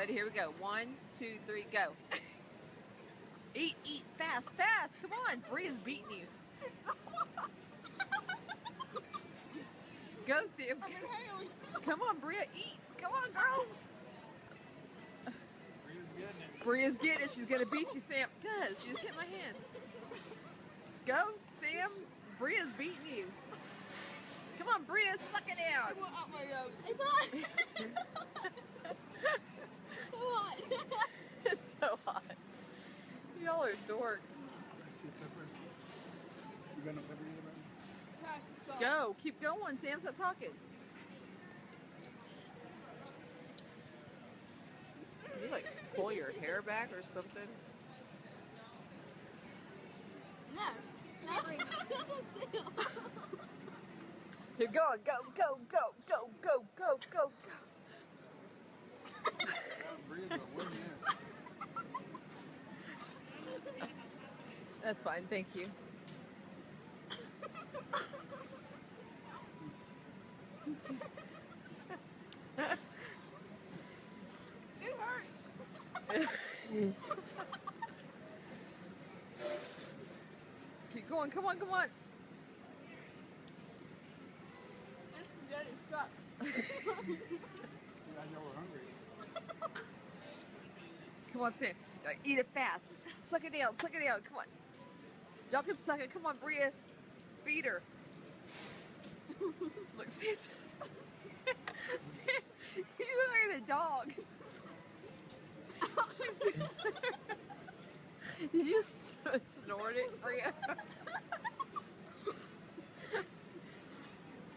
Ready? Here we go. 1, 2, 3, go. Eat, eat, fast, fast. Come on. Bria's beating you. Go, Sam. I'm inhaling. Come on, Bria, eat. Come on, girl. Bria's getting it. Bria's getting it. She's going to beat you, Sam. Does. She just hit my hand. Go, Sam. Bria's beating you. Come on, Bria, suck it It down. went up my nose. It's hot. It's so hot. It's so hot. Y'all are dorks. I see peppers. You got no pepper either, man? Pass the salt. Go. Keep going, Sam. Stop talking. You like pull your hair back or something? No. Never. That's a seal. You're going. Go, go, go, go, go, go, go, go. Yeah, Bria's a win there. That's fine. Thank you. It hurts. Keep going. Come on, come on. This spaghetti sucks. I know we're hungry. Come on, Sam. Eat it fast. Suck it down. Suck it down. Come on. Y'all can suck it. Come on, Bria. Feed her. Look, Sam. Sam, you look like a dog. Did you snort it, Bria?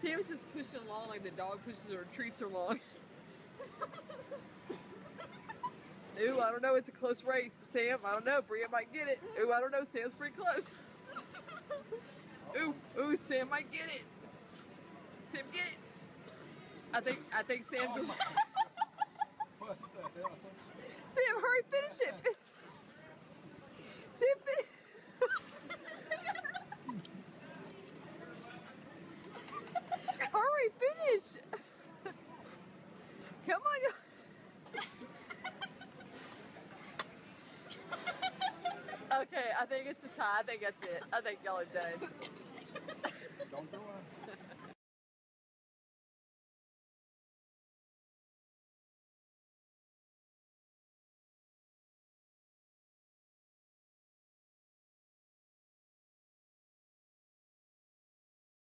Sam's just pushing along like the dog pushes her treats along. Ooh, I don't know. It's a close race. Sam, I don't know. Bria might get it. Ooh, I don't know. Sam's pretty close. Ooh, Sam might get it. Sam, get it. I think Sam just... What the hell? Sam, hurry, finish it. Sam, finish. Hurry, finish. Come on. Okay, I think it's a tie. I think that's it. I think y'all are done. Don't go on.